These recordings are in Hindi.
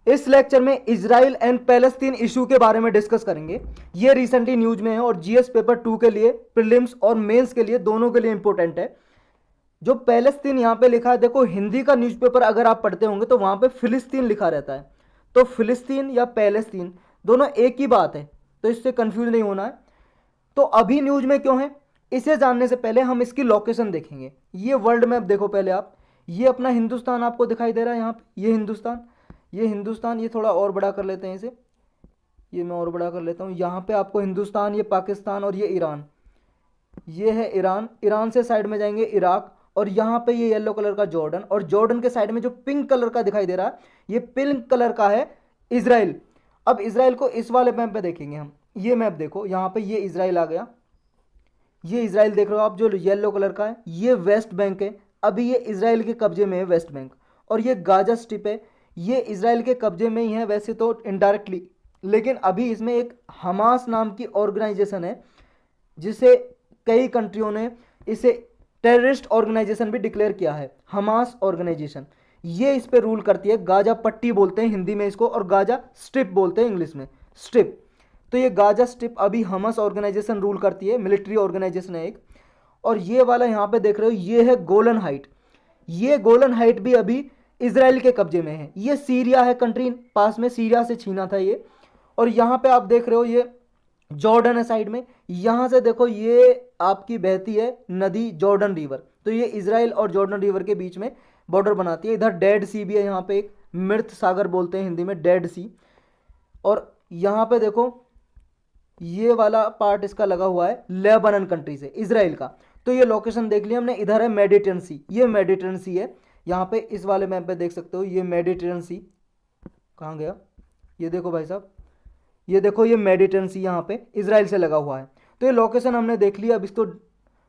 इस लेक्चर में इजराइल एंड पैलेस्तीन इशू के बारे में डिस्कस करेंगे। ये रिसेंटली न्यूज में है और जीएस पेपर 2 के लिए, प्रीलिम्स और मेंस के लिए, दोनों के लिए इंपॉर्टेंट है। जो पैलेस्तीन यहाँ पे लिखा है, देखो हिंदी का न्यूज़पेपर अगर आप पढ़ते होंगे तो वहाँ पे फिलिस्तीन लिखा रहता है, तो फिलिस्तीन या पैलेस्तीन दोनों एक ही बात है, तो इससे कंफ्यूज नहीं होना है। तो अभी न्यूज में क्यों है, इसे जानने से पहले हम इसकी लोकेशन देखेंगे। ये वर्ल्ड मैप देखो पहले आप, ये अपना हिंदुस्तान आपको दिखाई दे रहा है यहाँ पे, ये हिंदुस्तान, ये हिंदुस्तान, ये थोड़ा और बड़ा कर लेते हैं इसे, ये मैं और बड़ा कर लेता हूँ। यहाँ पे आपको हिंदुस्तान, ये पाकिस्तान और ये ईरान, ये है ईरान। ईरान से साइड में जाएंगे इराक, और यहाँ पे ये येलो कलर का जॉर्डन, और जॉर्डन के साइड में जो पिंक कलर का दिखाई दे रहा है, ये पिंक कलर का है इजराइल। अब इजराइल को इस वाले मैप पे देखेंगे हम। ये मैप देखो, यहाँ पे ये इजराइल आ गया, ये इजराइल देख रहे हो आप जो येलो कलर का है, ये वेस्ट बैंक है। अभी ये इजराइल के कब्जे में है वेस्ट बैंक, और ये गाजा स्ट्रिप है, ये इजराइल के कब्जे में ही है वैसे तो इनडायरेक्टली, लेकिन अभी इसमें एक हमास नाम की ऑर्गेनाइजेशन है, जिसे कई कंट्रियों ने इसे टेररिस्ट ऑर्गेनाइजेशन भी डिक्लेयर किया है, हमास ऑर्गेनाइजेशन। ये इस पे रूल करती है, गाजा पट्टी बोलते हैं हिंदी में इसको, और गाजा स्ट्रिप बोलते हैं इंग्लिश में, स्ट्रिप। तो ये गाजा स्ट्रिप अभी हमास ऑर्गेनाइजेशन रूल करती है, मिलिट्री ऑर्गेनाइजेशन है एक। और ये वाला यहाँ पे देख रहे हो, ये है गोलन हाइट, ये गोलन हाइट भी अभी इसराइल के कब्जे में है। ये सीरिया है कंट्री, पास में सीरिया से छीना था ये। और यहाँ पे आप देख रहे हो ये जॉर्डन है साइड में, यहाँ से देखो ये आपकी बहती है नदी जॉर्डन रिवर, तो ये इसराइल और जॉर्डन रिवर के बीच में बॉर्डर बनाती है। इधर डेड सी भी है, यहाँ पे एक मृत सागर बोलते हैं हिंदी में, डेड सी। और यहाँ पे देखो ये वाला पार्ट इसका लगा हुआ है लेबनान कंट्री से, इसराइल का। तो ये लोकेशन देख लिया हमने, इधर है मेडिटेरेनियन सी, ये मेडिटेरेनियन सी है। यहाँ पे इस वाले मैप पे देख सकते हो, ये मेडिटेरेनियन सी कहाँ गया, ये देखो भाई साहब, ये देखो ये मेडिटेरेनियन सी यहाँ पे इसराइल से लगा हुआ है। तो ये लोकेशन हमने देख लिया, अब इसको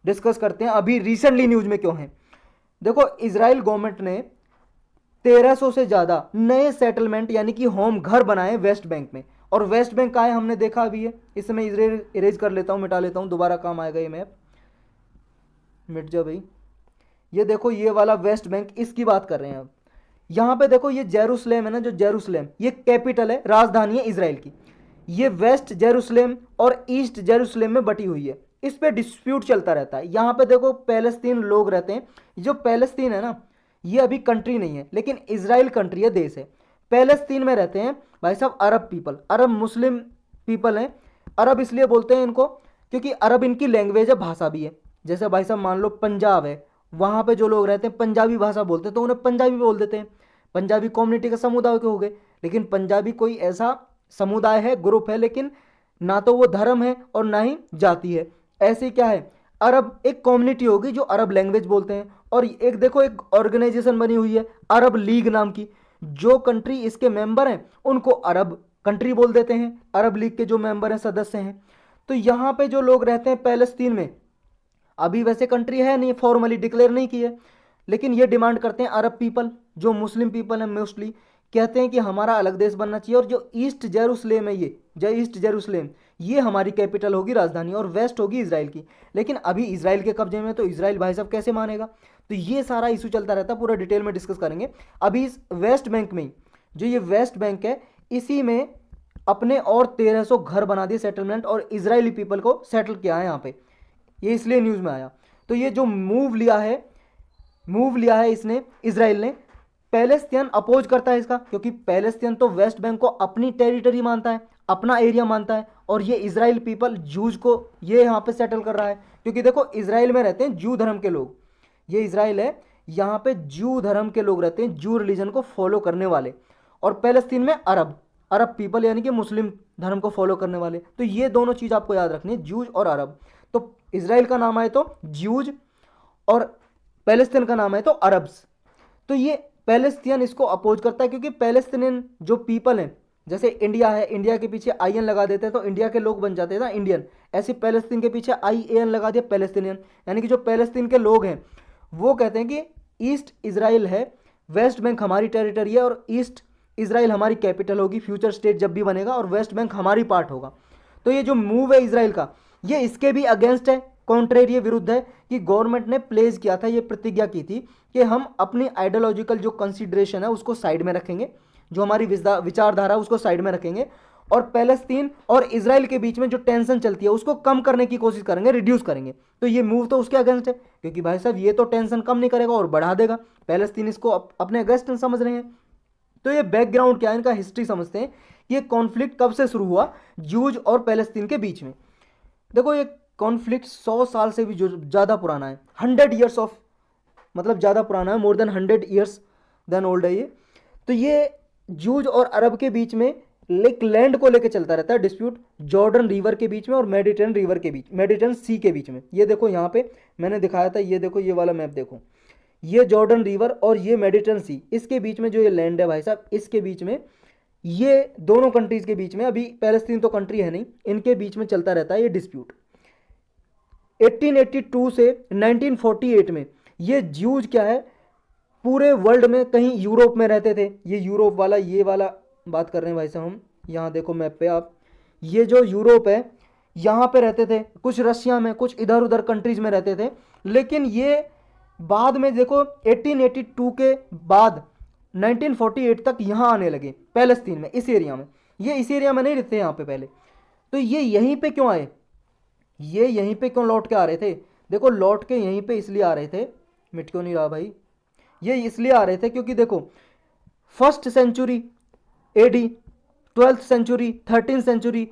डिस्कस करते हैं अभी रिसेंटली न्यूज में क्यों है। देखो इसराइल गवर्नमेंट ने 1300 से ज़्यादा नए सेटलमेंट यानी कि होम घर बनाए वेस्ट बैंक में। और वेस्ट बैंक का है हमने देखा अभी है, इस समय इसराइल इरेज कर लेता हूँ, मिटा लेता हूँ, दोबारा काम आएगा ये मैप, मिट जा भाई। ये देखो ये वाला वेस्ट बैंक, इसकी बात कर रहे हैं अब। यहाँ पे देखो ये जेरूसलेम है ना, जो जेरूसलेम ये कैपिटल है, राजधानी है इसराइल की। ये वेस्ट जेरूसलेम और ईस्ट जेरूसलेम में बटी हुई है, इस पे डिस्प्यूट चलता रहता है। यहाँ पे देखो पैलेस्तीन लोग रहते हैं, जो पैलेस्तीन है ना, ये अभी कंट्री नहीं है, लेकिन इसराइल कंट्री है, देश है। पैलेस्तीन में रहते हैं भाई साहब अरब पीपल, अरब मुस्लिम पीपल हैं। अरब इसलिए बोलते हैं इनको क्योंकि अरब इनकी लैंग्वेज है, भाषा भी है। जैसे भाई साहब मान लो पंजाब है, वहाँ पे जो लोग रहते हैं पंजाबी भाषा बोलते हैं, तो उन्हें पंजाबी बोल देते हैं। पंजाबी कम्युनिटी का समुदाय के हो गए, लेकिन पंजाबी कोई ऐसा समुदाय है, ग्रुप है, लेकिन ना तो वो धर्म है और ना ही जाति है। ऐसे क्या है, अरब एक कम्युनिटी होगी जो अरब लैंग्वेज बोलते हैं। और एक देखो एक ऑर्गेनाइजेशन बनी हुई है अरब लीग नाम की, जो कंट्री इसके मेंबर हैं उनको अरब कंट्री बोल देते हैं, अरब लीग के जो मेंबर हैं, सदस्य हैं। तो यहाँ पे जो लोग रहते हैं पैलेस्तीन में, अभी वैसे कंट्री है नहीं, फॉर्मली डिक्लेयर नहीं की है, लेकिन ये डिमांड करते हैं अरब पीपल, जो मुस्लिम पीपल हैं मोस्टली, कहते हैं कि हमारा अलग देश बनना चाहिए। और जो ईस्ट जेरूसलेम है, ये जो ईस्ट जेरूसलेम, ये हमारी कैपिटल होगी, राजधानी, और वेस्ट होगी इसराइल की। लेकिन अभी इसराइल के कब्जे में, तो इसराइल भाई साहब कैसे मानेगा। तो ये सारा इशू चलता रहता है, पूरा डिटेल में डिस्कस करेंगे। अभी इस वेस्ट बैंक में, जो ये वेस्ट बैंक है, इसी में अपने और 1300 घर बना दिए सेटलमेंट, और इसराइली पीपल को सेटल किया है यहाँ पे, ये इसलिए न्यूज़ में आया। तो ये जो मूव लिया है इसने, इसराइल ने, पैलेस्तीन अपोज करता है इसका, क्योंकि पैलेस्तीन तो वेस्ट बैंक को अपनी टेरिटरी मानता है, अपना एरिया मानता है। और ये इसराइल पीपल जूज को ये यहाँ पे सेटल कर रहा है, क्योंकि देखो इसराइल में रहते हैं जू धर्म के लोग, ये इसराइल है, यहाँ पे जू धर्म के लोग रहते हैं, जू रिलीजन को फॉलो करने वाले। और पैलेस्तीन में अरब पीपल यानी कि मुस्लिम धर्म को फॉलो करने वाले। तो ये दोनों चीज़ आपको याद रखनी है, जूज और अरब। तो इसराइल का नाम है तो जूज, और पैलेस्तीन का नाम है तो अरब्स। तो ये पैलेस्तीन इसको अपोज करता है, क्योंकि पैलेस्तीनियन जो पीपल हैं, जैसे इंडिया है, इंडिया के पीछे IN लगा देते हैं तो इंडिया के लोग बन जाते हैं ना इंडियन, ऐसे पैलेस्तीन के पीछे IAN लगा दिया, पैलेस्तीनियन। यानी कि जो पैलेस्तीन के लोग हैं वो कहते हैं कि ईस्ट इसराइल है, वेस्ट बैंक हमारी टेरिटरी है, और ईस्ट इसराइल हमारी कैपिटल होगी फ्यूचर स्टेट जब भी बनेगा, और वेस्ट बैंक हमारी पार्ट होगा। तो ये जो मूव है इसराइल का, ये इसके भी अगेंस्ट है, कॉन्ट्रेरी, ये विरुद्ध है कि गवर्नमेंट ने प्लेस किया था, ये प्रतिज्ञा की थी कि हम अपनी आइडियोलॉजिकल जो कंसिडरेशन है उसको साइड में रखेंगे, जो हमारी विचारधारा उसको साइड में रखेंगे और पैलेस्तीन और इजराइल के बीच में जो टेंशन चलती है उसको कम करने की कोशिश करेंगे, रिड्यूस करेंगे। तो ये मूव तो उसके अगेंस्ट है, क्योंकि भाई साहब ये तो टेंशन कम नहीं करेगा और बढ़ा देगा। पैलेस्तीन इसको अपने अगेंस्ट समझ रहे हैं। तो ये बैकग्राउंड क्या है, इनका हिस्ट्री समझते हैं। ये कॉन्फ्लिक्ट कब से शुरू हुआ जूज और पैलेस्तीन के बीच में। देखो ये कॉन्फ्लिक्ट 100 साल से भी जो ज़्यादा पुराना है, 100 ईयर्स ऑफ, मतलब ज़्यादा पुराना है, more than 100 years than old है ये। तो ये जूज और अरब के बीच में एक लैंड को लेकर चलता रहता है डिस्प्यूट, जॉर्डन रिवर के बीच में और मेडिटेरियन रिवर के बीच, मेडिटेरियन सी के बीच में। ये देखो यहाँ पे मैंने दिखाया था, ये देखो ये वाला मैप देखो, ये जॉर्डन रिवर और ये मेडिटेरियन सी, इसके बीच में जो ये लैंड है भाई साहब, इसके बीच में ये दोनों कंट्रीज के बीच में, अभी पैलेस्तीन तो कंट्री है नहीं, इनके बीच में चलता रहता है ये डिस्प्यूट। 1882 से 1948 में ये ज्यूज क्या है, पूरे वर्ल्ड में कहीं यूरोप में रहते थे। ये यूरोप वाला, ये वाला बात कर रहे हैं भाई साहब हम, यहाँ देखो मैप पे आप, ये जो यूरोप है यहाँ पे रहते थे, कुछ रशिया में, कुछ इधर उधर कंट्रीज में रहते थे। लेकिन ये बाद में देखो 1882 के बाद 1948 तक यहाँ आने लगे पैलेस्तीन में, इस एरिया में। ये इस एरिया में नहीं रहते यहाँ पे पहले। तो ये यहीं पे क्यों आए, ये यहीं पे क्यों लौट के आ रहे थे? देखो लौट के यहीं पे इसलिए आ रहे थे, मिट क्यों नहीं रहा भाई, ये इसलिए आ रहे थे क्योंकि देखो 1st century AD, 12th century, 13th century,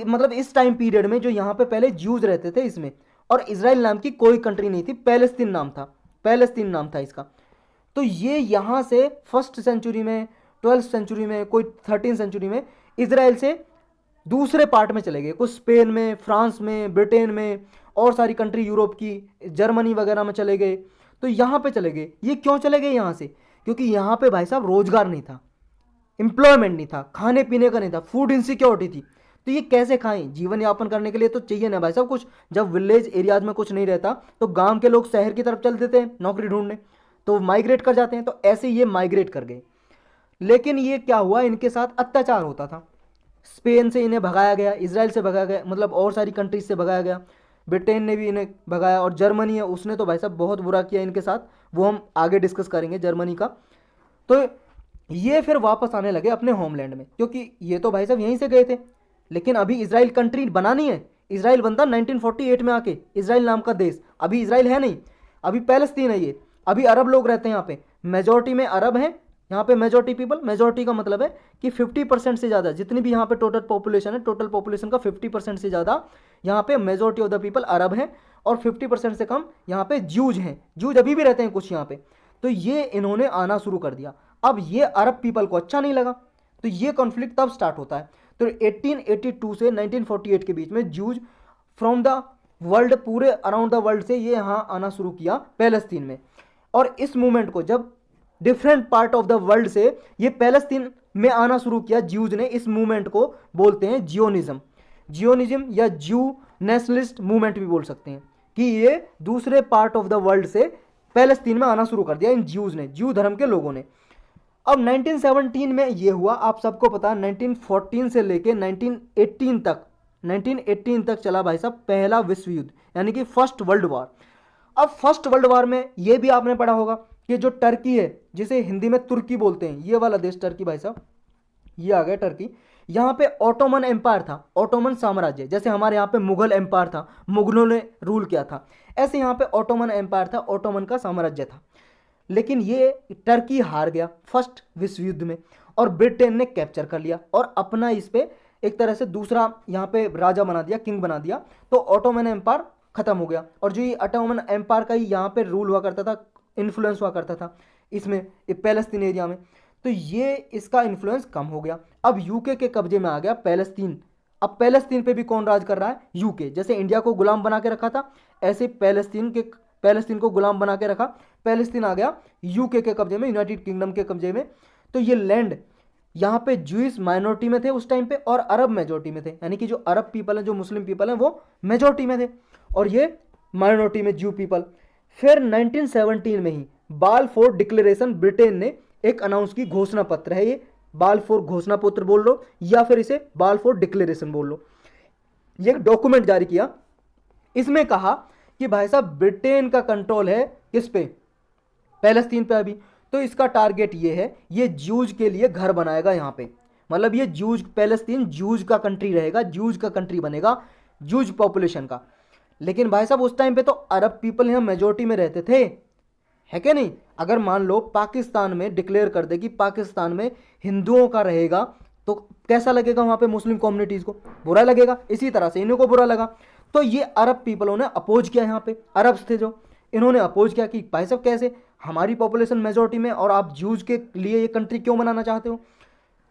मतलब इस टाइम पीरियड में जो यहाँ पे पहले ज्यूज रहते थे इसमें, और इजराइल नाम की कोई कंट्री नहीं थी, पैलेस्तीन नाम था, पैलेस्तीन नाम था इसका। तो ये यहाँ से 1st सेंचुरी में, 12th सेंचुरी में, कोई 13th सेंचुरी में इजराइल से दूसरे पार्ट में चले गए, कुछ स्पेन में, फ्रांस में, ब्रिटेन में, और सारी कंट्री यूरोप की, जर्मनी वगैरह में चले गए। तो यहाँ पे चले गए। ये क्यों चले गए यहाँ से? क्योंकि यहाँ पे भाई साहब रोजगार नहीं था, एम्प्लॉयमेंट नहीं था, खाने पीने का नहीं था, फूड इनसिक्योरिटी थी। तो ये कैसे खाएं? जीवन यापन करने के लिए तो चाहिए ना भाई साहब कुछ। जब विलेज एरियाज में कुछ नहीं रहता तो गांव के लोग शहर की तरफ चल देते हैं नौकरी ढूंढने, तो माइग्रेट कर जाते हैं। तो ऐसे ये माइग्रेट कर गए। लेकिन ये क्या हुआ, इनके साथ अत्याचार होता था। स्पेन से इन्हें भगाया गया, इजराइल से भगाया गया, मतलब और सारी कंट्रीज से भगाया गया, ब्रिटेन ने भी इन्हें भगाया, और जर्मनी है उसने तो भाई साहब बहुत बुरा किया इनके साथ, वो हम आगे डिस्कस करेंगे जर्मनी का। तो ये फिर वापस आने लगे अपने होमलैंड में, क्योंकि ये तो भाई साहब यहीं से गए थे। लेकिन अभी इजराइल कंट्री बनानी है, इजराइल बनता 1948 में आके, इजराइल नाम का देश। अभी इजराइल है नहीं, अभी पैलेस्तीन है ये। अभी अरब लोग रहते हैं यहाँ पे, मेजोरिटी में अरब हैं यहाँ पे, मेजोरिटी पीपल। मेजोरिटी का मतलब है कि 50% से ज़्यादा, जितनी भी यहाँ पे टोटल पॉपुलेशन है, टोटल पॉपुलेशन का 50% से ज़्यादा यहाँ पे मेजोरिटी ऑफ द पीपल अरब हैं, और 50% से कम यहाँ पे ज्यूज हैं। ज्यूज अभी भी रहते हैं कुछ यहाँ पे। तो ये इन्होंने आना शुरू कर दिया। अब ये अरब पीपल को अच्छा नहीं लगा, तो ये कॉन्फ्लिक्ट तब स्टार्ट होता है। तो 1882 से 1948 के बीच में ज्यूज फ्रॉम द वर्ल्ड, पूरे अराउंड द वर्ल्ड से ये यहाँ आना शुरू किया पैलेस्तीन में। और इस मूवमेंट को जब different part of the world से ये पैलेस्तीन में आना शुरू किया ज्यूज ने, इस मूवमेंट को बोलते हैं जियोनिज्म। जियोनिज्म या ज्यू नेशनलिस्ट मूवमेंट भी बोल सकते हैं, कि ये दूसरे पार्ट ऑफ द वर्ल्ड से पैलेस्तीन में आना शुरू कर दिया इन ज्यूज ने, ज्यू धर्म के लोगों ने। अब 1917 में ये हुआ, आप सबको पता है 1914 से लेके 1918 तक चला भाई साहब पहला विश्व युद्ध, यानी कि फर्स्ट वर्ल्ड वॉर। अब फर्स्ट वर्ल्ड वॉर में ये भी आपने पढ़ा होगा कि जो टर्की है, जिसे हिंदी में तुर्की बोलते हैं, ये वाला देश टर्की भाई साहब, ये आ गया टर्की। यहाँ पे ऑटोमन एम्पायर था, ऑटोमन साम्राज्य, जैसे हमारे यहाँ पे मुगल एम्पायर था, मुगलों ने रूल किया था, ऐसे यहाँ पे ऑटोमन एम्पायर था, ऑटोमन का साम्राज्य था। लेकिन ये टर्की हार गया फर्स्ट विश्व युद्ध में, और ब्रिटेन ने कैप्चर कर लिया और अपना इस पे एक तरह से दूसरा यहाँ पे राजा बना दिया, किंग बना दिया। तो ऑटोमन एम्पायर खत्म हो गया, और जो ये ऑटोमन एम्पायर का ही यहाँ पे रूल हुआ करता था, इन्फ्लुएंस हुआ करता था इसमें, पैलेस्तीन एरिया में, तो ये इसका इन्फ्लुएंस कम हो गया। अब यूके के कब्जे में आ गया पैलेस्तीन। अब पैलेस्तीन पे भी कौन राज कर रहा है? यूके। जैसे इंडिया को गुलाम बना के रखा था, ऐसे पैलेस्तीन को गुलाम बना के रखा। पैलेस्तीन आ गया यूके के कब्जे में, यूनाइटेड किंगडम के कब्जे में। तो ये लैंड यहाँ पे ज्यूइश माइनॉरिटी में थे उस टाइम पे, और अरब मेजोरिटी में थे, यानी कि जो अरब पीपल हैं, जो मुस्लिम पीपल हैं, वो मेजोरिटी में थे, और ये माइनॉरिटी में ज्यू पीपल। फिर 1917 में ही बालफोर डिक्लेरेशन, ब्रिटेन ने एक अनाउंस की, घोषणा पत्र है ये, बालफोर घोषणा पत्र बोल लो या फिर इसे बालफोर डिक्लेरेशन बोल लो। ये एक डॉक्यूमेंट जारी किया, इसमें कहा कि भाई साहब ब्रिटेन का कंट्रोल है किस पे? पैलेस्तीन पे अभी। तो इसका टारगेट ये है, ये ज्यूज के लिए घर बनाएगा यहाँ पे, मतलब ये ज्यूज, पैलेस्तीन ज्यूज का कंट्री रहेगा, ज्यूज का कंट्री बनेगा, ज्यूज पॉपुलेशन का। लेकिन भाई साहब उस टाइम पे तो अरब पीपल यहाँ मेजोरिटी में रहते थे, है क्या नहीं? अगर मान लो पाकिस्तान में डिक्लेयर कर दे कि पाकिस्तान में हिंदुओं का रहेगा, तो कैसा लगेगा वहाँ पे मुस्लिम कम्युनिटीज़ को? बुरा लगेगा। इसी तरह से इन्हीं को बुरा लगा, तो ये अरब पीपलों ने अपोज किया, यहाँ पे अरब्स थे जो, इन्होंने अपोज किया कि भाई साहब कैसे, हमारी पॉपुलेशन मेजोरिटी में और आप ज्यूज के लिए ये कंट्री क्यों बनाना चाहते हो?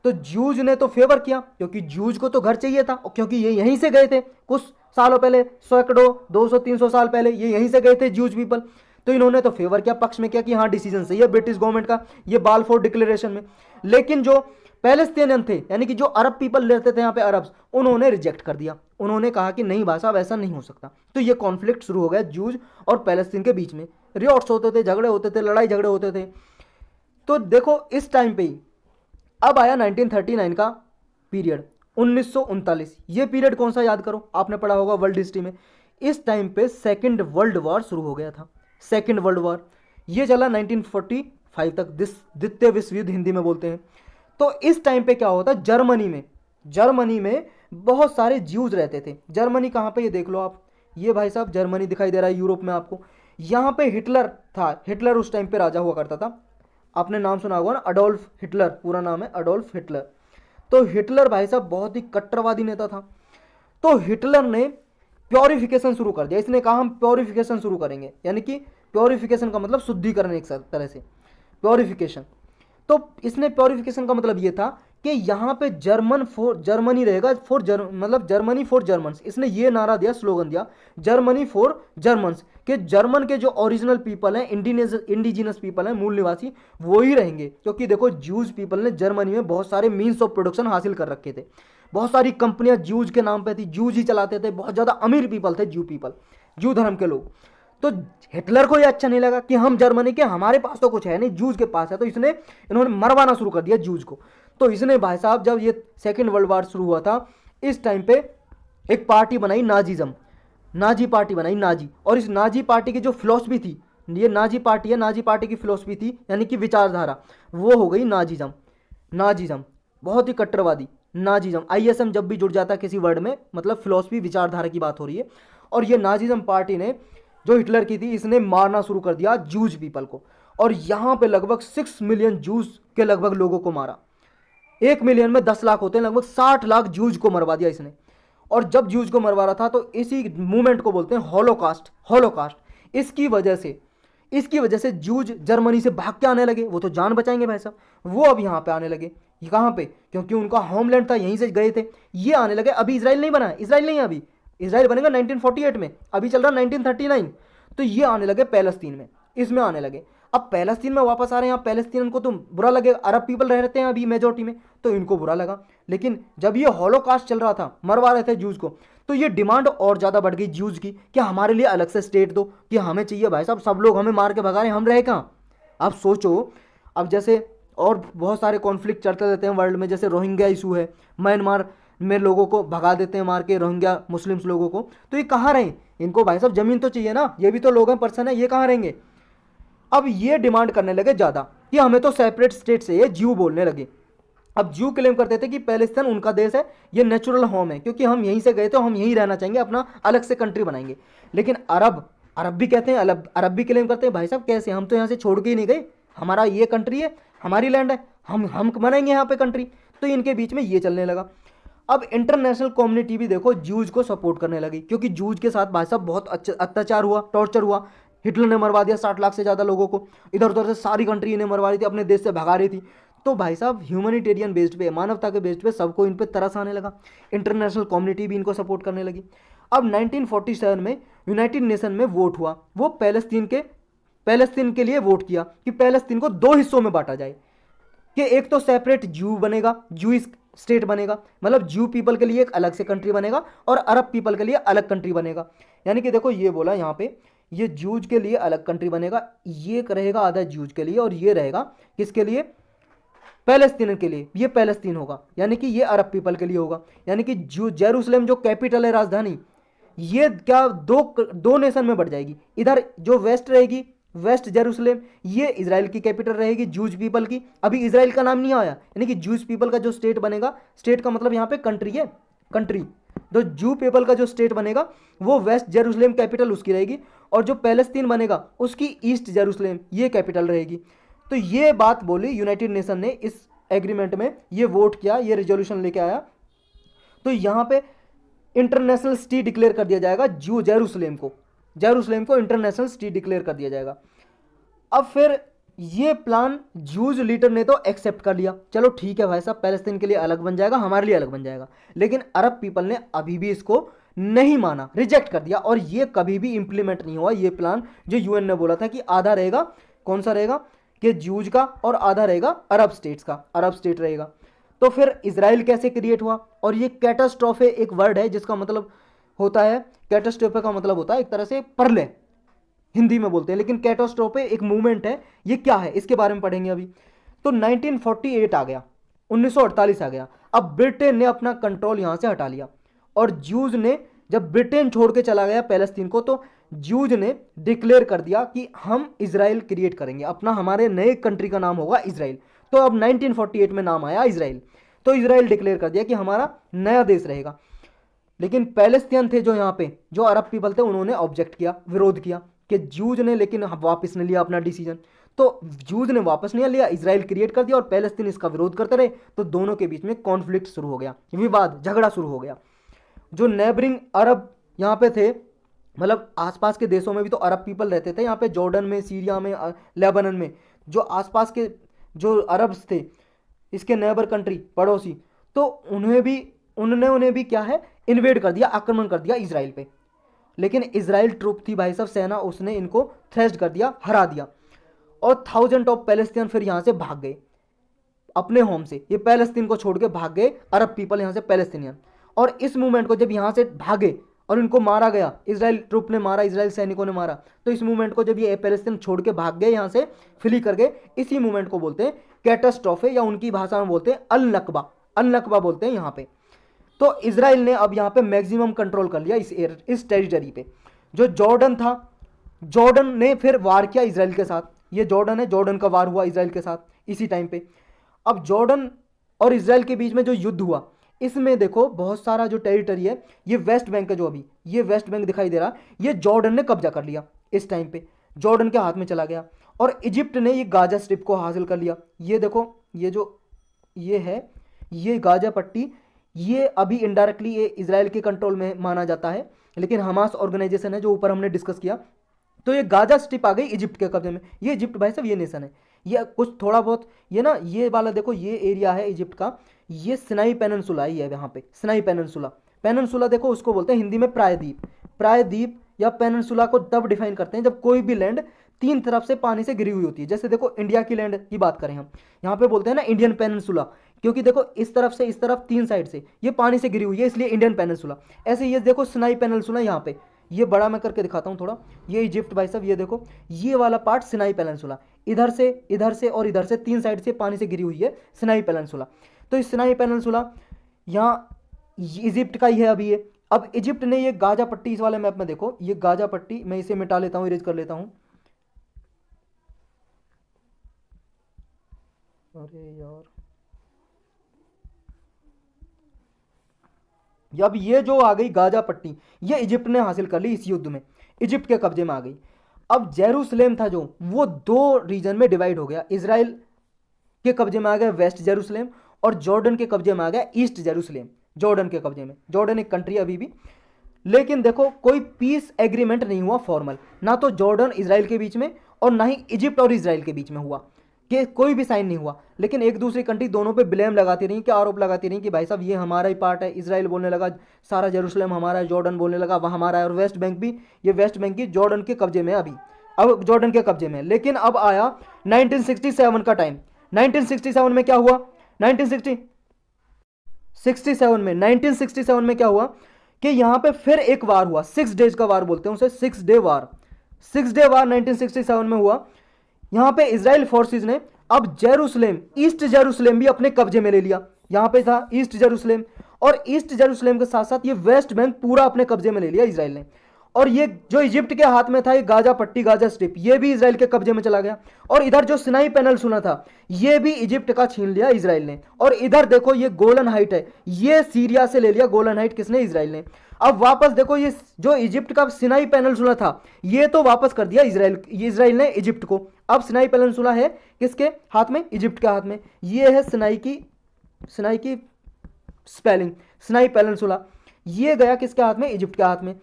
तो ज्यूज ने तो फेवर किया, क्योंकि ज्यूज को तो घर चाहिए था, और क्योंकि ये यहीं से गए थे कुछ सालों पहले, सैकड़ों 200-300 साल पहले ये यहीं से गए थे ज्यूज पीपल। तो इन्होंने तो फेवर किया, पक्ष में किया कि हाँ डिसीजन सही है ब्रिटिश गवर्नमेंट का, ये बालफोर डिक्लेरेशन में। लेकिन जो पैलेस्टीनियन थे, यानी कि जो अरब पीपल रहते थे यहाँ पे अरब्स, उन्होंने रिजेक्ट कर दिया, उन्होंने कहा कि नहीं भाई साहब ऐसा नहीं हो सकता। तो ये कॉन्फ्लिक्ट शुरू हो गया ज्यूज और पैलेस्तीन के बीच में, रियॉट्स होते थे, झगड़े होते थे, लड़ाई झगड़े होते थे। तो देखो इस टाइम पे ही अब आया 1939 का पीरियड, 1939। ये पीरियड कौन सा याद करो, आपने पढ़ा होगा वर्ल्ड हिस्ट्री में। इस टाइम पे सेकेंड वर्ल्ड वॉर शुरू हो गया था, सेकेंड वर्ल्ड वॉर, ये चला 1945 तक, द्वितीय विश्व युद्ध हिंदी में बोलते हैं। तो इस टाइम पे क्या होता, जर्मनी में बहुत सारे ज्यूज रहते थे। जर्मनी कहाँ पे, ये देख लो आप, ये भाई साहब जर्मनी दिखाई दे रहा है यूरोप में आपको। यहाँ पे हिटलर था, हिटलर उस टाइम पे राजा हुआ करता था, आपने नाम सुना होगा ना, अडोल्फ हिटलर, पूरा नाम है अडोल्फ हिटलर। तो हिटलर भाई साहब बहुत ही कट्टरवादी नेता था। तो हिटलर ने प्योरिफिकेशन शुरू कर दिया, इसने कहा हम प्योरिफिकेशन शुरू करेंगे, यानी कि प्योरिफिकेशन का मतलब शुद्धिकरण, एक तरह से प्योरिफिकेशन। तो इसने प्योरिफिकेशन का मतलब ये था कि यहाँ पे जर्मनी रहेगा मतलब जर्मनी फॉर जर्मन्स। इसने ये नारा दिया, स्लोगन दिया, जर्मनी फॉर जर्मन्स, कि जर्मन के जो ओरिजिनल पीपल हैं, इंडिजिनस पीपल हैं, मूल निवासी, वो ही रहेंगे। क्योंकि देखो ज्यूज पीपल ने जर्मनी में बहुत सारे मीन्स ऑफ प्रोडक्शन हासिल कर रखे थे, बहुत सारी कंपनियां ज्यूज के नाम पे थी, ज्यूज ही चलाते थे, बहुत ज़्यादा अमीर पीपल थे ज्यू धर्म के लोग। तो हिटलर को ये अच्छा नहीं लगा कि हम जर्मनी के, हमारे पास तो कुछ है नहीं, जूज के पास है, तो इन्होंने मरवाना शुरू कर दिया जूज को। तो इसने भाई साहब जब ये सेकेंड वर्ल्ड वॉर शुरू हुआ था, इस टाइम पे एक पार्टी बनाई, नाजीज्म, नाजी पार्टी बनाई, नाजी। और इस नाजी पार्टी की जो फिलॉसफी थी, ये नाजी पार्टी है, नाजी पार्टी की फिलॉसफी थी, यानी कि विचारधारा, वो हो गई नाजीज्म, बहुत ही कट्टरवादी नाजीज्म। आईएसएम जब भी जुड़ जाता है किसी वर्ड में, मतलब फिलॉसफी, विचारधारा की बात हो रही है। और ये नाजीज्म पार्टी ने, जो हिटलर की थी, इसने मारना शुरू कर दिया जूज पीपल को। और यहाँ पे लगभग 6 मिलियन जूज के लगभग लोगों को मारा। 1 मिलियन में 10 लाख होते हैं, लगभग 60 लाख जूज को मरवा दिया इसने। और जब जूज को मरवा रहा था तो इसी मूवमेंट को बोलते हैं हॉलोकास्ट। इसकी वजह से जूज जर्मनी से भाग के आने लगे, वो तो जान बचाएंगे भाई साहब, वो अब यहाँ पे आने लगे। ये कहाँ पे, क्योंकि उनका होमलैंड था, यहीं से गए थे, ये आने लगे। अभी इसराइल नहीं बना है, इसराइल नहीं है अभी, इसराइल बनेगा 1948 में, अभी चल रहा 1939। तो ये आने लगे पैलेस्तीन में, इसमें आने लगे। अब पैलेस्तीन में वापस आ रहे हैं, यहाँ पैलेस्तीन को तो बुरा लगेगा, अरब पीपल रहते हैं अभी मेजोरिटी में, तो इनको बुरा लगा। लेकिन जब ये हॉलोकास्ट चल रहा था, मरवा रहे थे जूज को, तो ये डिमांड और ज़्यादा बढ़ गई जूज की कि हमारे लिए अलग से स्टेट दो, कि हमें चाहिए भाई साहब, सब लोग हमें मार के भगा रहे हैं, हम रहे कहाँ। अब सोचो, अब जैसे और बहुत सारे कॉन्फ्लिक्ट चलते रहते हैं वर्ल्ड में, जैसे रोहिंग्या इशू है, म्यांमार में लोगों को भगा देते हैं मार के, रोहिंग्या मुस्लिम्स लोगों को, तो ये कहाँ रहें, इनको भाई साहब ज़मीन तो चाहिए ना, ये भी तो लोग हैं, पर्सन है, ये कहाँ रहेंगे। अब ये डिमांड करने लगे ज़्यादा कि हमें तो सेपरेट स्टेट से, ये ज्यू बोलने लगे। अब ज्यू क्लेम करते थे कि पैलेस्तीन उनका देश है, ये नेचुरल होम है, क्योंकि हम यहीं से गए थे, हम यहीं रहना चाहेंगे, अपना अलग से कंट्री बनाएंगे। लेकिन अरब भी कहते हैं, अरब भी क्लेम करते हैं, भाई साहब कैसे, हम तो यहाँ से छोड़ के ही नहीं गए, हमारा ये कंट्री है, हमारी लैंड है, हम बनाएंगे यहाँ पे कंट्री। तो इनके बीच में ये चलने लगा। अब इंटरनेशनल कम्युनिटी भी देखो जूज को सपोर्ट करने लगी, क्योंकि जूज के साथ भाई साहब बहुत अत्याचार हुआ, टॉर्चर हुआ। हिटलर ने मरवा दिया 60 लाख से ज़्यादा लोगों को, इधर उधर से सारी कंट्री ने मरवा रही थी, अपने देश से भगा रही थी। तो भाई साहब ह्यूमैनिटेरियन बेस्ड पे, मानवता के बेस्ड पे सबको इन पे तरस आने लगा, इंटरनेशनल कम्युनिटी भी इनको सपोर्ट करने लगी। अब 1947 में यूनाइटेड नेशन में वोट हुआ, वो पैलेस्तीन के लिए वोट किया कि पैलेस्तीन को 2 हिस्सों में बांटा जाए, कि एक तो सेपरेट ज्यू बनेगा, ज्यूइश स्टेट बनेगा, मतलब ज्यू पीपल के लिए एक अलग से कंट्री बनेगा, और अरब पीपल के लिए अलग कंट्री बनेगा। यानी कि देखो ये बोला यहाँ पे, ये ज्यूज के लिए अलग कंट्री बनेगा, ये रहेगा आधा ज्यूज के लिए, और ये रहेगा किसके लिए, पैलेस्तीन के लिए, ये पैलेस्तीन होगा, यानी कि ये अरब पीपल के लिए होगा। यानी कि जेरूसलम जो कैपिटल है, राजधानी, ये क्या दो नेशन में बढ़ जाएगी, इधर जो वेस्ट रहेगी वेस्ट जेरूसलेम ये इजराइल की कैपिटल रहेगी, जूज पीपल की। अभी इजराइल का नाम नहीं आया, यानी कि जूज पीपल का जो स्टेट बनेगा, स्टेट का मतलब यहाँ पे कंट्री है, कंट्री, तो जू पीपल का जो स्टेट बनेगा वो वेस्ट जेरूसलेम कैपिटल उसकी रहेगी, और जो पैलेस्तीन बनेगा उसकी ईस्ट जेरूसलेम ये कैपिटल रहेगी। तो ये बात बोली यूनाइटेड नेशन ने, इस एग्रीमेंट में ये वोट किया, ये रेजोल्यूशन लेके आया। तो यहाँ पे इंटरनेशनल सिटी डिक्लेयर कर दिया जाएगा जेरूसलेम को, जेरूसलेम को इंटरनेशनल सिटी डिक्लेयर कर दिया जाएगा। अब फिर ये प्लान जूज लीडर ने तो एक्सेप्ट कर लिया, चलो ठीक है भाई साहब, पैलेस्तीन के लिए अलग बन जाएगा, हमारे लिए अलग बन जाएगा। लेकिन अरब पीपल ने अभी भी इसको नहीं माना, रिजेक्ट कर दिया, और ये कभी भी इंप्लीमेंट नहीं हुआ ये प्लान जो यूएन ने बोला था कि आधा रहेगा, कौन सा रहेगा, कि जूज का, और आधा रहेगा अरब स्टेट्स का, अरब स्टेट रहेगा। तो फिर इजराइल कैसे क्रिएट हुआ? और ये कैटास्ट्रोफे एक वर्ड है जिसका मतलब होता है, कैटास्ट्रोफे का मतलब होता है एक तरह से प्रलय, हिंदी में बोलते हैं, लेकिन कैटास्ट्रोफे एक मूवमेंट है, ये क्या है इसके बारे में पढ़ेंगे अभी। तो 1948 आ गया, 1948 आ गया। अब ब्रिटेन ने अपना कंट्रोल यहां से हटा लिया, और जूज ने, जब ब्रिटेन छोड़ के चला गया पैलेस्तीन को, तो जूज ने डिक्लेयर कर दिया कि हम इजराइल क्रिएट करेंगे अपना, हमारे नए कंट्री का नाम होगा इजराइल। तो अब 1948 में नाम आया इजराइल, तो इजराइल डिक्लेयर कर दिया कि हमारा नया देश रहेगा। लेकिन पैलेस्तीन थे जो यहाँ पे, जो अरब पीपल थे, उन्होंने ऑब्जेक्ट किया, विरोध किया, कि जूज ने लेकिन वापस नहीं लिया अपना डिसीजन। तो जूज ने वापस नहीं लिया, इजराइल क्रिएट कर दिया, और पैलेस्तीन इसका विरोध करते रहे। तो दोनों के बीच में कॉन्फ्लिक्ट शुरू हो गया, विवाद, झगड़ा शुरू हो गया। जो नेबरिंग अरब यहाँ पे थे, मतलब आसपास के देशों में भी तो अरब पीपल रहते थे यहाँ पे, जॉर्डन में, सीरिया में, लेबनान में, जो आसपास के जो अरब्स थे, इसके नेबर कंट्री, पड़ोसी, तो उन्हें भी क्या है, इन्वेड कर दिया, आक्रमण कर दिया इजराइल पे। लेकिन इजराइल ट्रूप थी भाई साहब, सेना, उसने इनको थ्रेस्ट कर दिया, हरा दिया, और थाउजेंड ऑफ पैलेस्टीन फिर यहाँ से भाग गए अपने होम से, ये पैलेस्तीन को छोड़ के भाग गए अरब पीपल यहाँ से, पैलेस्तीनियन। और इस मूवमेंट को जब यहाँ से भागे और इनको मारा गया, इजराइल ट्रूप ने मारा, इजराइल सैनिकों ने मारा, तो इस मूवमेंट को जब ये पैलेस्तीन छोड़ के भाग गए यहाँ से, फ्ली कर गए, इसी मूवमेंट को बोलते हैं कैटास्ट्रोफे, या उनकी भाषा में बोलते हैं अल नकबा, अल नकबा बोलते हैं यहाँ पे। तो इजराइल ने अब यहाँ पे मैक्सिमम कंट्रोल कर लिया इस टेरिटरी पे। जो जॉर्डन था, जॉर्डन ने फिर वार किया इजराइल के साथ, ये जॉर्डन है, जॉर्डन का वार हुआ इजराइल के साथ इसी टाइम पे। अब जॉर्डन और इजराइल के बीच में जो युद्ध हुआ, इसमें देखो बहुत सारा जो टेरिटरी है, ये वेस्ट बैंक है, जो अभी ये वेस्ट बैंक दिखाई दे रहा, ये जॉर्डन ने कब्जा कर लिया, इस टाइम पे जॉर्डन के हाथ में चला गया। और इजिप्ट ने ये गाजा स्ट्रिप को हासिल कर लिया, ये देखो, ये जो ये है, ये गाजा पट्टी, ये अभी इनडायरेक्टली ये इजराइल के कंट्रोल में माना जाता है, लेकिन हमास ऑर्गेनाइजेशन है जो ऊपर हमने डिस्कस किया। तो ये गाजा स्ट्रिप आ गई इजिप्ट के कब्जे में, ये इजिप्ट भाई साहब ये नेशन है, ये कुछ थोड़ा बहुत ये ना, ये वाला देखो, ये एरिया है इजिप्ट का, ये सिनाई पेनिनसुला ही है यहाँ पे, सिनाई पेनिनसुला, पेनिनसुला देखो उसको बोलते हैं हिंदी में प्रायद्वीप। प्रायद्वीप या पेनिनसुला को तब डिफाइन करते हैं जब कोई भी लैंड तीन तरफ से पानी से घिरी हुई होती है। जैसे देखो इंडिया की लैंड की बात करें हम, यहाँ पे बोलते हैं ना इंडियन पेनिनसुला, क्योंकि देखो इस तरफ से इस तरफ तीन साइड से ये पानी से घिरी हुई है, इसलिए इंडियन पेनिनसुला। ऐसे ये देखो सिनाई पेनिनसुला यहाँ पे, ये बड़ा मैं करके दिखाता हूँ थोड़ा, ये इजिप्ट भाई साहब, ये देखो ये वाला पार्ट सिनाई पेनिनसुला, इधर से और इधर से तीन साइड से पानी से घिरी हुई है सिनाई पेनिनसुला। तो इस सिनाई पेनिनसुला यहाँ इजिप्ट का ही है अभी ये। अब इजिप्ट ने ये गाजा पट्टी, इस वाले मैप में देखो, ये गाजा पट्टी, मैं इसे मिटा लेता हूँ, इरेज कर लेता हूँ, अरे यार, अब ये जो आ गई गाजा पट्टी, ये इजिप्ट ने हासिल कर ली इस युद्ध में, इजिप्ट के कब्जे में आ गई। अब जेरूसलेम था जो, वो दो रीजन में डिवाइड हो गया, इजराइल के कब्जे में आ गया वेस्ट जेरूसलेम, और जॉर्डन के कब्जे में आ गया ईस्ट जेरूसलेम, जॉर्डन के कब्जे में। जॉर्डन एक कंट्री अभी भी, लेकिन देखो कोई पीस एग्रीमेंट नहीं हुआ फॉर्मल, ना तो जॉर्डन इजराइल के बीच में और ना ही इजिप्ट और इजराइल के बीच में हुआ, कि कोई भी साइन नहीं हुआ। लेकिन एक दूसरी कंट्री दोनों पे ब्लेम लगाती रही, क्या आरोप लगाती रही कि भाई साहब ये हमारा ही पार्ट है। इजराइल बोलने लगा सारा जेरूसलेम हमारा है, जॉर्डन बोलने लगा वह हमारा है, और वेस्ट बैंक भी, ये वेस्ट बैंक की जॉर्डन के कब्जे में अभी, अब जॉर्डन के कब्जे में। लेकिन अब आया 1967 का टाइम, 1967 में क्या हुआ, 1967 में क्या हुआ कि यहाँ पे फिर एक वार हुआ, 6 डेज का वार बोलते हैं उसे, 6 डे वार, 6 डे वार 1967 में हुआ। यहाँ पे इजराइल फोर्सेस ने अब जेरूसलेम, ईस्ट जेरूसलेम भी अपने कब्जे में ले लिया। यहाँ पे था ईस्ट जेरूसलेम, और ईस्ट जेरूसलेम के साथ साथ ये वेस्ट बैंक पूरा अपने कब्जे में ले लिया इजराइल ने। और ये जो इजिप्ट के हाथ में था, ये गाजा पट्टी, गाजा स्ट्रिप, ये भी इसराइल के कब्जे में चला गया। और इधर जो सिनाई पेनिनसुला था, ये भी इजिप्ट का छीन लिया इसराइल ने। और इधर देखो ये गोलन हाइट है, ये सीरिया से ले लिया गोलन हाइट, किसने? इसराइल ने। अब वापस देखो ये जो इजिप्ट का सिनाई पेनिनसुला था, ये तो वापस कर दिया इसराइल ने इजिप्ट को। अब सिनाई पेनिनसुला है किसके हाथ में? इजिप्ट के हाथ में। ये है सिनाई की स्पेलिंग, सिनाई पेनिनसुला, ये गया किसके हाथ में? इजिप्ट के हाथ में।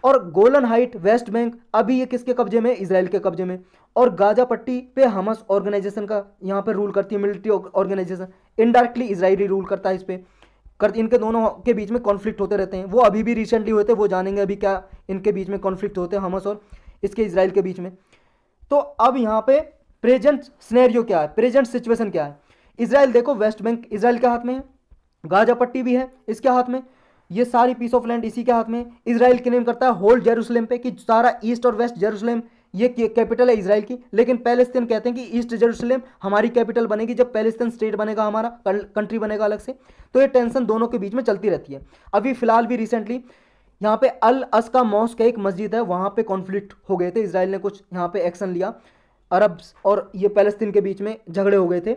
और गोलन हाइट, वेस्ट बैंक, अभी ये किसके कब्जे में? इसराइल के कब्जे में। और गाजा पट्टी पे हमास ऑर्गेनाइजेशन का यहाँ पे रूल करती है, military organization, indirectly Israeli rule करता है इस पे। इनके दोनों के बीच में कॉन्फ्लिक्ट होते रहते हैं, वो अभी भी रिसेंटली हुए थे, वो जानेंगे अभी क्या इनके बीच में कॉन्फ्लिक्ट होते हैं हमास और इसके इसराइल के बीच में। तो अब यहाँ पे प्रेजेंट सिनेरियो क्या है, प्रेजेंट सिचुएशन क्या है? इसराइल देखो, वेस्ट बैंक इसराइल के हाथ में है, गाजा पट्टी भी है इसके हाथ में, ये सारी पीस ऑफ लैंड इसी के हाथ में। इसराइल क्लेम करता है होल जेरूसलम पे कि सारा ईस्ट और वेस्ट जेरूसलम ये कैपिटल है इसराइल की। लेकिन पैलेस्तीन कहते हैं कि ईस्ट जेरूसलम हमारी कैपिटल बनेगी जब पैलेस्तीन स्टेट बनेगा, हमारा कंट्री बनेगा अलग से। तो ये टेंशन दोनों के बीच में चलती रहती है। अभी फिलहाल भी रिसेंटली यहाँ पे अल अस्का मॉस्क, एक मस्जिद है, वहाँ पे कॉन्फ्लिक्ट हो गए थे, इसराइल ने कुछ यहाँ पे एक्शन लिया, अरब और ये पैलेस्तीन के बीच में झगड़े हो गए थे।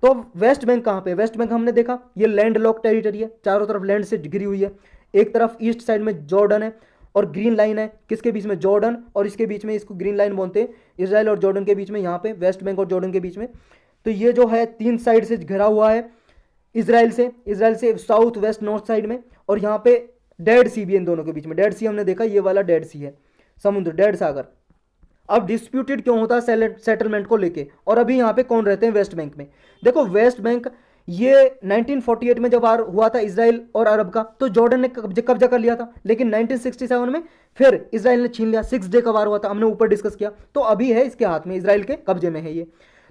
तो वेस्ट बैंक कहाँ पे? वेस्ट बैंक हमने देखा ये लैंड लॉक टेरिटरी है, चारों तरफ लैंड से घिरी हुई है। एक तरफ ईस्ट साइड में जॉर्डन है और ग्रीन लाइन है, किसके बीच में? जॉर्डन, और इसके बीच में इसको ग्रीन लाइन बोलते हैं, इसराइल और जॉर्डन के बीच में, यहाँ पे वेस्ट बैंक और जॉर्डन के बीच में। तो ये जो है 3 साइड से घिरा हुआ है इसराइल से साउथ वेस्ट नॉर्थ साइड में। और यहाँ पे डेड सी भी है इन दोनों के बीच में, डेड सी हमने देखा, ये वाला डेड सी है, समुद्र, डेड सागर। अब डिस्प्यूटेड क्यों होता है सेटलमेंट को लेके? और अभी यहाँ पे कौन रहते हैं वेस्ट बैंक में? देखो वेस्ट बैंक ये 1948 में जब हुआ था इसराइल और अरब का, तो जॉर्डन ने कब्जा कर लिया था। लेकिन 1967 में फिर इसराइल ने छीन लिया। 6 डे का वार हुआ था, हमने ऊपर डिस्कस किया। तो अभी है इसके हाथ में, इसराइल के कब्जे में है ये।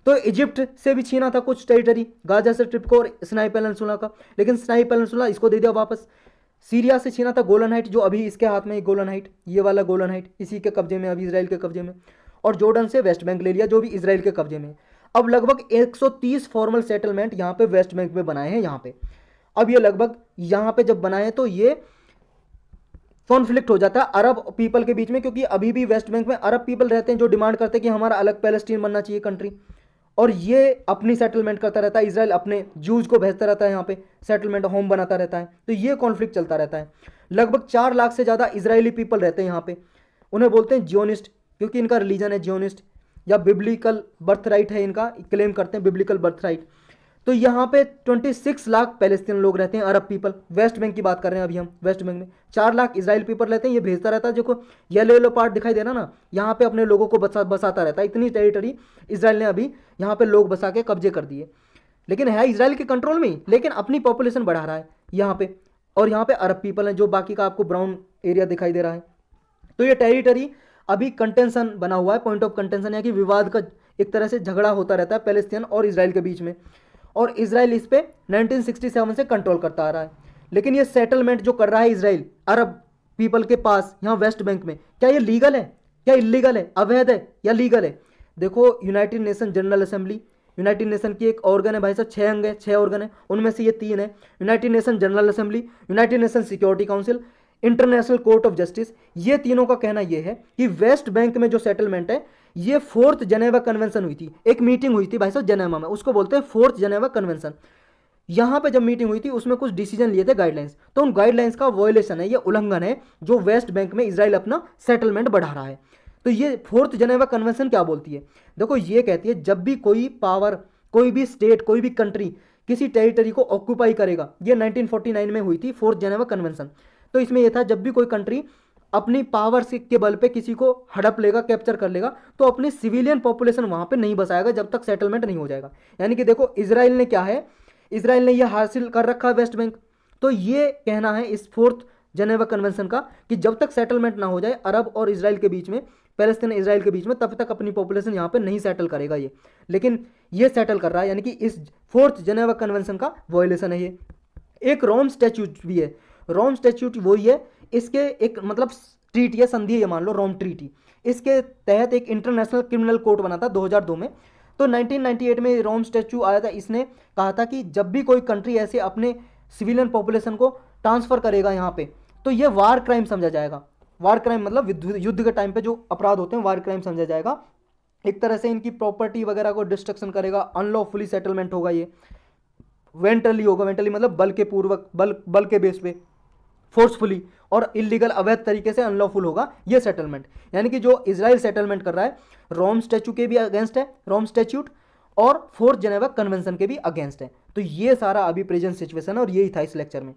तो इजिप्ट से भी छीना था कुछ टेरिटरी, गाजा से ट्रिप को और सिनाई पेनिनसुला का, लेकिन सिनाई पेनिनसुला इसको दे दिया वापस। सीरिया से छीना था गोलन हाइट, जो अभी इसके हाथ में, गोलन हाइट, ये वाला गोलन हाइट इसी के कब्जे में, अभी इसराइल के कब्जे में। और जॉर्डन से वेस्ट बैंक ले लिया, जो भी इसराइल के कब्जे में। अब लगभग 130 फॉर्मल सेटलमेंट यहाँ पे वेस्ट बैंक में बनाए हैं यहाँ पे। अब ये लगभग यहाँ पे जब बनाए तो ये कॉन्फ्लिक्ट हो जाता है अरब पीपल के बीच में, क्योंकि अभी भी वेस्ट बैंक में अरब पीपल रहते हैं जो डिमांड करते हैं कि हमारा अलग पैलेस्टीन बनना चाहिए कंट्री, और ये अपनी सेटलमेंट करता रहता है, इसराइल अपने जूज को भेजता रहता है यहाँ पे, सेटलमेंट होम बनाता रहता है। तो ये कॉन्फ्लिक्ट चलता रहता है। लगभग 4 लाख से ज़्यादा इजरायली पीपल रहते हैं यहाँ पे, उन्हें बोलते हैं जियोनिस्ट, क्योंकि इनका रिलीजन है जियोनिस्ट, या बिब्लिकल बर्थ राइट है इनका, क्लेम करते हैं बिब्लिकल बर्थ राइट। तो यहाँ पे 26 लाख पैलेस्तीन लोग रहते हैं, अरब पीपल। वेस्ट बैंक की बात कर रहे हैं अभी हम, वेस्ट बैंक में 4 लाख इजराइल पीपल रहते हैं। ये भेजता रहता है, देखो येलो येलो पार्ट दिखाई दे रहा ना, यहाँ पे अपने लोगों को बसाता रहता है। इतनी टेरिटरी इसराइल ने अभी यहाँ पे लोग बसा के कब्जे कर दिए, लेकिन है इसराइल के कंट्रोल में ही, लेकिन अपनी पॉपुलेशन बढ़ा रहा है यहाँ पे। और यहाँ पे अरब पीपल हैं, जो बाकी का आपको ब्राउन एरिया दिखाई दे रहा है। तो ये टेरिटरी अभी कंटेंशन बना हुआ है, पॉइंट ऑफ कंटेंशन, यानी कि विवाद का एक तरह से झगड़ा होता रहता है पैलेस्टीन और इसराइल के बीच में। और इसराइल इस पे 1967 से कंट्रोल करता आ रहा है। लेकिन ये सेटलमेंट जो कर रहा है इसराइल अरब पीपल के पास यहाँ वेस्ट बैंक में, क्या ये लीगल है, क्या इलीगल है, अवैध है या लीगल है? देखो United nation general assembly, United nation की एक ऑर्गन है भाई साहब, 6 अंग है, 6 ऑर्गन है, उनमें से ये 3 है। United nation general assembly, United nation security council, international court of justice, ये तीनों का कहना यह है कि वेस्ट बैंक में जो सेटलमेंट है, ये 4th जेनेवा कन्वेंशन हुई थी, एक मीटिंग हुई थी भाई साहब जेनेवा में, उसको बोलते हैं 4th जेनेवा कन्वेंशन। यहाँ पे जब मीटिंग हुई थी उसमें कुछ डिसीजन लिए थे, गाइडलाइंस, तो उन गाइडलाइंस का वॉयलेशन है, ये उल्लंघन है, जो वेस्ट बैंक में इसराइल अपना सेटलमेंट बढ़ा रहा है। तो ये 4th जेनेवा कन्वेंशन क्या बोलती है? देखो ये कहती है जब भी कोई पावर, कोई भी स्टेट, कोई भी कंट्री किसी टेरिटरी को ऑक्यूपाई करेगा, ये 1949 में हुई थी 4th जेनेवा कन्वेंशन। तो इसमें यह था जब भी कोई कंट्री अपनी पावर के बल पे किसी को हड़प लेगा, कैप्चर कर लेगा, तो अपनी सिविलियन पॉपुलेशन वहां पे नहीं बसाएगा जब तक सेटलमेंट नहीं हो जाएगा। यानी कि देखो इसराइल ने क्या है, इसराइल ने यह हासिल कर रखा है वेस्ट बैंक। तो ये कहना है इस 4th जेनेवा कन्वेंशन का कि जब तक सेटलमेंट ना हो जाए अरब और इसराइल के बीच में, पैलेस्टीन इसराइल के बीच में, तब तक अपनी पॉपुलेशन यहाँ पे नहीं सेटल करेगा ये। लेकिन ये सेटल कर रहा है, यानी कि इस 4th जेनेवा कन्वेंशन का वॉयलेशन है ये। एक रोम स्टैच्यूट भी है, रोम स्टैच्यूट वही है, इसके एक मतलब ट्रीटी है, संधि है, ये मान लो रोम ट्रीटी, इसके तहत एक इंटरनेशनल क्रिमिनल कोर्ट बना था 2002 में। तो 1998 में रोम स्टैच्यू आया था, इसने कहा था कि जब भी कोई कंट्री ऐसे अपने सिविलियन पॉपुलेशन को ट्रांसफर करेगा यहाँ पे, तो ये वार क्राइम समझा जाएगा। वार क्राइम मतलब युद्ध के टाइम पे जो अपराध होते हैं वार क्राइम समझा जाएगा। एक तरह से इनकी प्रॉपर्टी वगैरह को डिस्ट्रक्शन करेगा, अनलॉफुली सेटलमेंट होगा ये, वेंटली होगा, वेंटली मतलब बल के पूर्वक, बल के बेस पे, फोर्सफुली और इलीगल अवैध तरीके से अनलॉफुल होगा ये सेटलमेंट। यानी कि जो इजराइल सेटलमेंट कर रहा है रोम स्टैच्यू के भी अगेंस्ट है, रोम स्टैच्यूट, और फोर्थ जेनेवा कन्वेंशन के भी अगेंस्ट है। तो ये सारा अभी प्रेजेंट सिचुएशन है और यही था इस लेक्चर में।